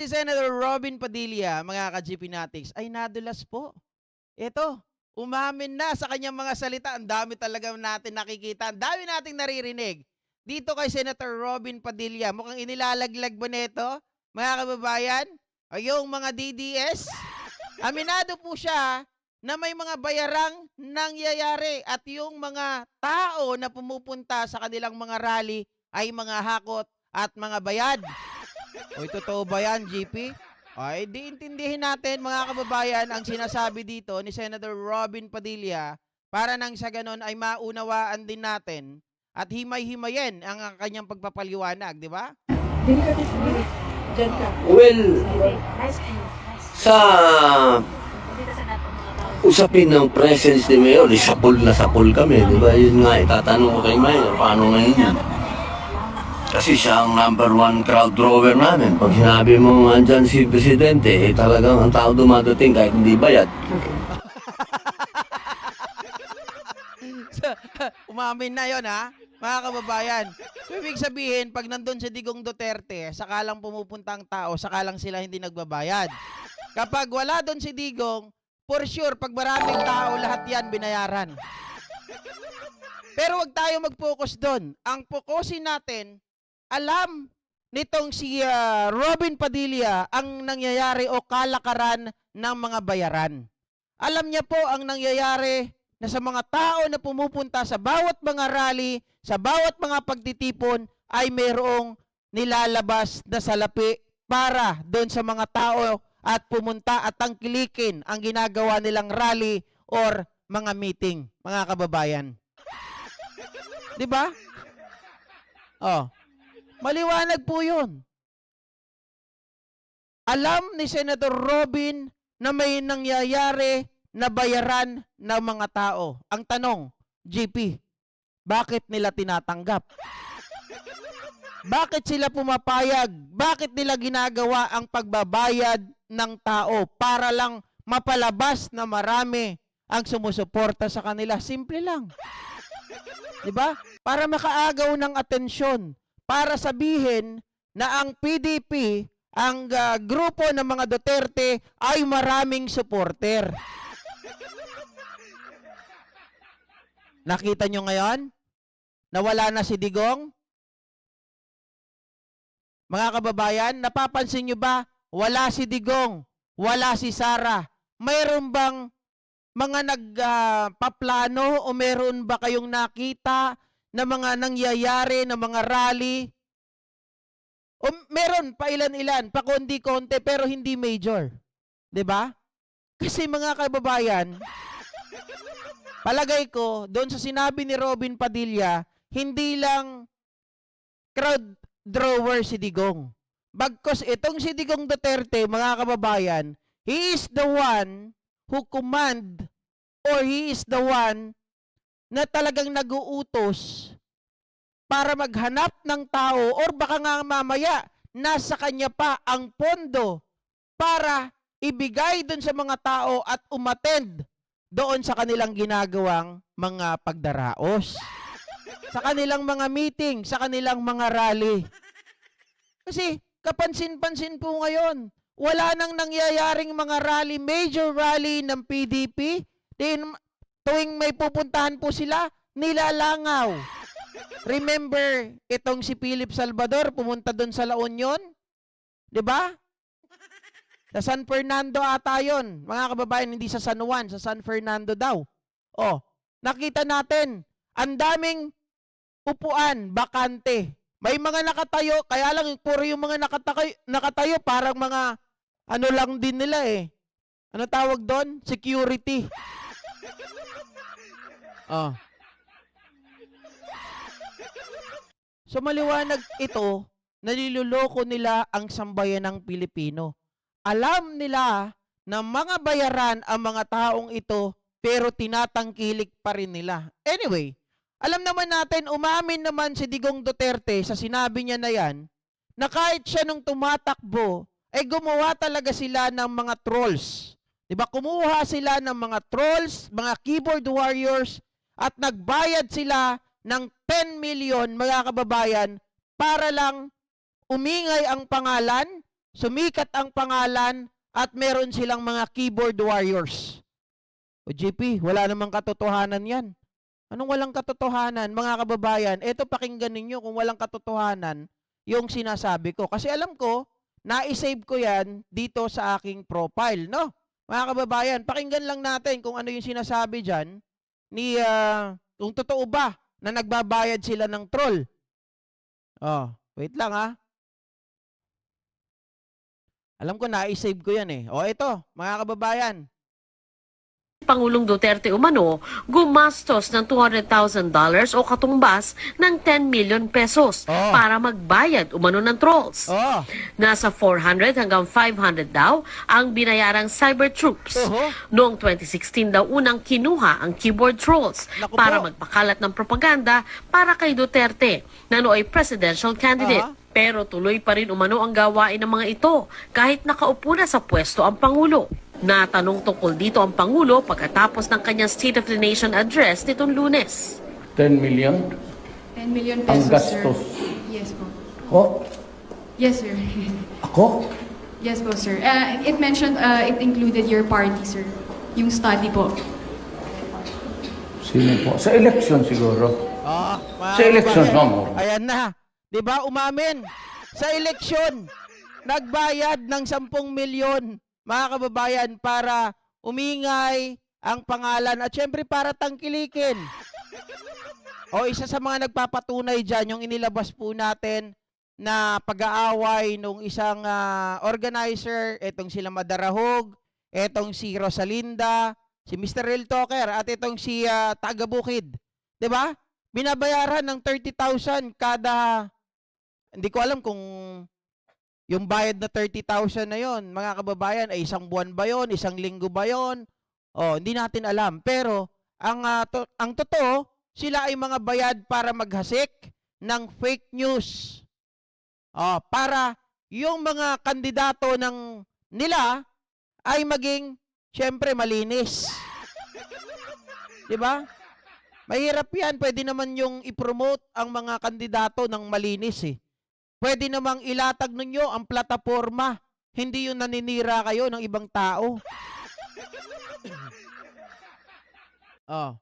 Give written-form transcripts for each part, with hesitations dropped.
Si Senator Robin Padilla, mga ka-GP Natics, ay nadulas po. Ito, umamin na sa kanyang mga salita. Ang dami talaga natin nakikita. Ang dami nating naririnig. Dito kay Senator Robin Padilla, mukhang inilalaglag ba nito, mga kababayan? O yung mga DDS? Aminado po siya na may mga bayarang nangyayari at yung mga tao na pumupunta sa kanilang mga rally ay mga hakot at mga bayad. Uy, totoo ba yan, GP? Ay, di intindihin natin mga kababayan ang sinasabi dito ni Senator Robin Padilla para nang sa ganon ay maunawaan din natin at himay-himayin ang kanyang pagpapaliwanag, di ba? Diyan ka. Well, sa usapin ng presence ni Mayor, sapul na sapul kami, di ba? Yun nga, itatanong ko kay Mayor, paano ngayon yun? Kasi siya ang #1 crowd drawer namin. Pag sinabi mo andyan si Presidente, talagang ang tao dumadating kahit hindi bayad. Umamin na yon ha, mga kababayan. So, ibig sabihin, pag nandun si Digong Duterte, sakalang pumupunta ang tao, sakalang sila hindi nagbabayad. Kapag wala doon si Digong, for sure, pag maraming tao, lahat yan binayaran. Pero wag tayo mag-focus doon. Ang fokusin natin, alam nitong si Robin Padilla ang nangyayari o kalakaran ng mga bayaran. Alam niya po ang nangyayari na sa mga tao na pumupunta sa bawat mga rally, sa bawat mga pagtitipon ay mayroong nilalabas na salapi para doon sa mga tao at pumunta at tangkilikin ang ginagawa nilang rally or mga meeting, mga kababayan. 'Di ba? Oh. Maliwanag po 'yun. Alam ni Senator Robin na may nangyayari na bayaran ng mga tao. Ang tanong, GP, bakit nila tinatanggap? Bakit sila pumapayag? Bakit nila ginagawa ang pagbabayad ng tao para lang mapalabas na marami ang sumusuporta sa kanila? Simple lang. 'Di ba? Para makaagaw ng atensyon, para sabihin na ang PDP, ang grupo ng mga Duterte ay maraming supporter. Nakita nyo ngayon? Nawala na si Digong? Mga kababayan, napapansin nyo ba? Wala si Digong, wala si Sara. Mayroon bang mga nagpaplano o meron ba kayong nakita na mga nangyayari na mga rally? O meron pa ilan-ilan, pa konti-konti pero hindi major. 'Di ba? Kasi mga kababayan, palagay ko doon sa sinabi ni Robin Padilla, hindi lang crowd drawer si Digong. Bagkus itong si Digong Duterte, mga kababayan, he is the one who command or he is the one na talagang nag-uutos para maghanap ng tao or baka nga mamaya nasa kanya pa ang pondo para ibigay dun sa mga tao at umattend doon sa kanilang ginagawang mga pagdaraos, sa kanilang mga meeting, sa kanilang mga rally. Kasi kapansin-pansin po ngayon, wala nang nangyayaring mga rally, major rally ng PDP. Then, tuwing may pupuntahan po sila, nilalangaw. Remember, itong si Philip Salvador, pumunta doon sa La Union? 'Di ba? Sa San Fernando ata yun. Mga kababayan, hindi sa San Juan, sa San Fernando daw. Oh, nakita natin, ang daming upuan, bakante. May mga nakatayo, kaya lang puro yung mga nakatayo parang mga ano lang din nila eh. Ano tawag doon? Security. Oh. So maliwanag ito, naliloloko nila ang sambayanang Pilipino. Alam nila na mga bayaran ang mga taong ito pero tinatangkilik pa rin nila. Anyway, alam naman natin, umamin naman si Digong Duterte sa sinabi niya na yan, na kahit siya nung tumatakbo, ay gumawa talaga sila ng mga trolls. Diba? Kumuha sila ng mga trolls, mga keyboard warriors, at nagbayad sila ng 10 million, mga kababayan, para lang umingay ang pangalan sumikat ang pangalan at meron silang mga keyboard warriors. O GP, wala namang katotohanan yan. Anong walang katotohanan, mga kababayan? Ito, pakinggan ninyo kung walang katotohanan yung sinasabi ko. Kasi alam ko, na-save ko yan dito sa aking profile, no? Mga kababayan, pakinggan lang natin kung ano yung sinasabi dyan ni, kung totoo ba na nagbabayad sila ng troll. Oh, wait lang ha. Alam ko, na-save ko yan eh. O ito, mga kababayan. Pangulong Duterte umano gumastos ng $200,000 o katumbas ng 10 million pesos Oh. para magbayad umano ng trolls. Oh, Nasa 400 hanggang 500 daw ang binayarang cyber troops. Oho. Noong 2016 daw unang kinuha ang keyboard trolls Naku para po. magpakalat ng propaganda para kay Duterte na nooy presidential candidate. Aha. Pero tuloy pa rin umano ang gawain ng mga ito kahit nakaupo na sa pwesto ang Pangulo. Natanong tungkol dito ang Pangulo pagkatapos ng kanyang State of the Nation address nitong Lunes. 10 million 10 million ang pesos, sir. gastos. Yes po. Ko? Yes, sir. Ako? Yes po, sir. It mentioned, it included your party, sir. Yung study po. Sino po? Sa election siguro. mga Sa election, kababayan. no? Ayan na. 'Di ba umamin? Sa eleksyon, nagbayad ng 10 milyon, mga kababayan, para umingay ang pangalan at syempre para tangkilikin. O isa sa mga nagpapatunay dyan, yung inilabas po natin na pag-aaway nung isang organizer, etong sila Madarahog, etong si Rosalinda, si Mr. Real Talker, at itong si Tagabukid. 'Di ba? Binabayaran ng 30,000 kada, hindi ko alam kung yung bayad na 30,000 na yon, mga kababayan, ay isang buwan ba yon, isang linggo ba yon? Oh, hindi natin alam. Pero ang totoo, sila ay mga bayad para maghasik ng fake news. Oh, para yung mga kandidato ng nila ay maging syempre malinis. 'Di ba? Mahirap 'yan. Pwede naman yung i-promote ang mga kandidato ng malinis eh. Pwede namang ilatag ninyo ang plataforma. Hindi yung naninira kayo ng ibang tao. Oh.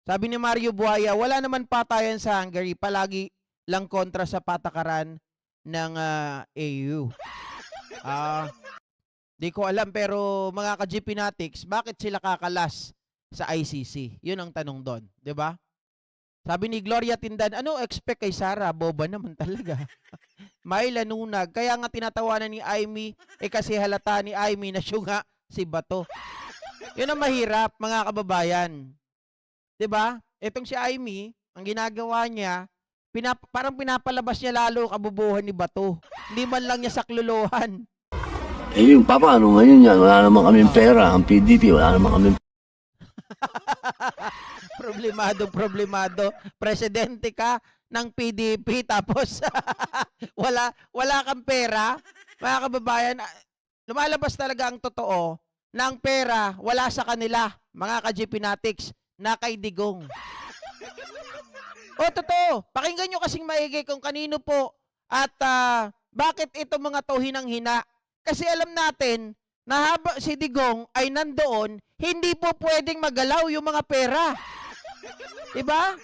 Sabi ni Mario Buaya, wala naman patayan sa Hungary. Palagi lang kontra sa patakaran ng AU. Di ko alam, pero mga ka-GP Natics, bakit sila kakalas sa ICC? Yun ang tanong doon. 'Di ba? Sabi ni Gloria Tindan, ano expect kay Sara? Boba naman talaga. May lanunag. Kaya nga tinatawanan ni Aimee, kasi halata ni Aimee na siya nga si Bato. Yun ang mahirap, mga kababayan. 'Di ba? Etong si Aimee, ang ginagawa niya, parang pinapalabas niya lalo kabubuhan ni Bato. Hindi man lang niya sakluluhan. Eh yung paano ngayon yan? Wala naman kaming pera. Ang PDP, wala naman kaming Problemado. Presidente ka ng PDP tapos wala kang pera. Mga kababayan, lumalabas talaga ang totoo na ang pera wala sa kanila, mga ka-GP Natics, na kay Digong. O totoo, pakinggan nyo kasing maigi kung kanino po at bakit ito mga to hinang-hina. Kasi alam natin na habang si Digong ay nandoon, hindi po pwedeng magalaw yung mga pera. Diba?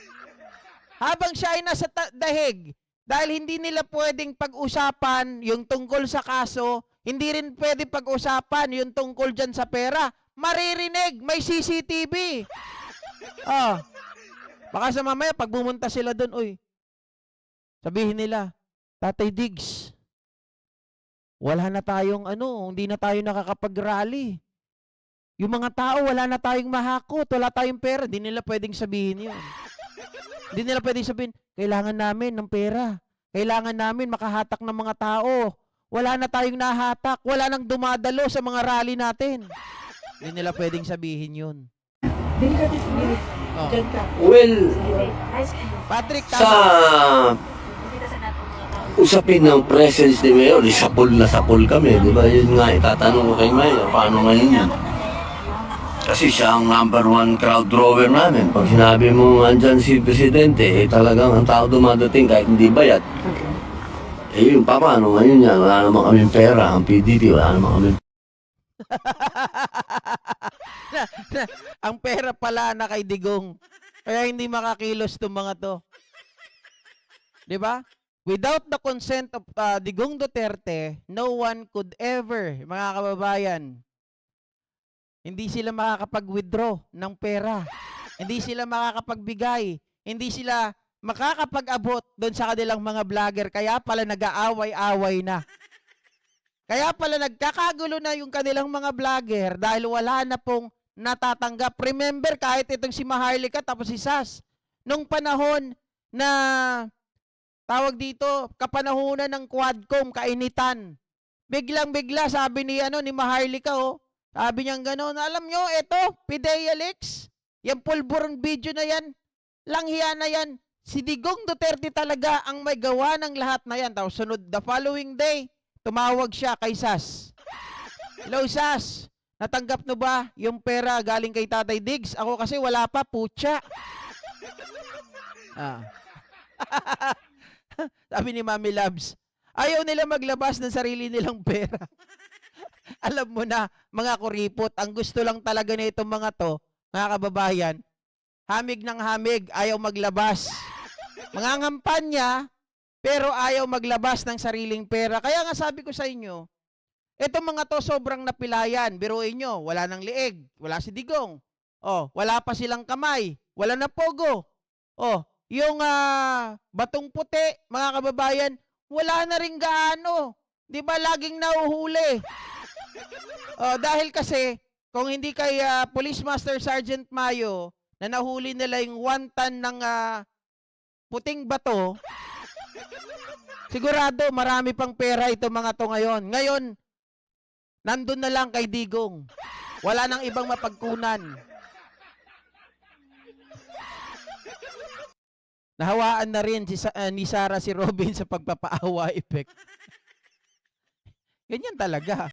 Habang siya ay nasa dahig, dahil hindi nila pwedeng pag-usapan yung tungkol sa kaso, hindi rin pwedeng pag-usapan yung tungkol dyan sa pera. Maririnig, may CCTV. Baka sa mamaya, pag bumunta sila doon, uy, sabihin nila, Tatay Diggs, wala na tayong hindi na tayo nakakapag-rally. Yung mga tao, wala na tayong mahakot, wala tayong pera. Hindi nila pwedeng sabihin yun. Hindi nila pwedeng sabihin, kailangan namin ng pera. Kailangan namin makahatak ng mga tao. Wala na tayong nahatak. Wala nang dumadalo sa mga rally natin. Hindi nila pwedeng sabihin yun. Delicate spirit. Diyan ka. Well, Patrick, sa tama. usapin ng presence ni Mayor, sapul na sapul kami. Di ba? Yun nga, itatanong ko kay Mayor, paano ngayon yan? Kasi siya ang #1 crowd drawer namin. Pag sinabi mo andyan si Presidente, talagang ang tao dumadating kahit hindi bayad. Eh, yung paano ngayon yan? Wala naman kaming pera. Ang PDP, wala naman kaming Ang pera pala na kay Digong. Kaya hindi makakilos tong mga to. 'Di ba? Without the consent of Digong Duterte, no one could ever, mga kababayan, hindi sila makakapag-withdraw ng pera. Hindi sila makakapagbigay. Hindi sila makakapag-abot doon sa kanilang mga vlogger. Kaya pala nag-aaway-away na. Kaya pala nagkakagulo na yung kanilang mga vlogger dahil wala na pong natatanggap. Remember, kahit itong si Maharlika tapos si Sas, nung panahon na tawag dito, kapanahunan ng Quadcom, kainitan. Biglang-bigla, sabi ni Maharlika, sabi niyang gano'n, alam nyo, eto, Pidea Leaks, yung pulburong video na yan, langhiya na yan, si Digong Duterte talaga ang may gawa ng lahat na yan. Tapos sunod, the following day, tumawag siya kay Sas. Hello, Sas, natanggap na ba yung pera galing kay Tatay Diggs? Ako kasi wala pa, putya. Sabi ni Mami Labs, ayaw nila maglabas ng sarili nilang pera. Alam mo na, mga kuripot, ang gusto lang talaga na itong mga to, mga kababayan, hamig ng hamig, ayaw maglabas. Mga ngampanya, pero ayaw maglabas ng sariling pera. Kaya nga sabi ko sa inyo, itong mga to sobrang napilayan. Biruin nyo, wala nang lieg, wala si Digong. Wala pa silang kamay, wala na pogo. Yung batong puti, mga kababayan, wala na rin gaano. 'Di ba laging nahuhuli? Dahil kasi kung hindi kay Police Master Sergeant Mayo na nahuli nila yung 1 ton ng puting bato, sigurado marami pang pera ito mga to ngayon. Ngayon, nandun na lang kay Digong. Wala nang ibang mapagkunan. Nahawaan na rin ni Sarah si Robin sa pagpapaawa effect. Ganyan talaga.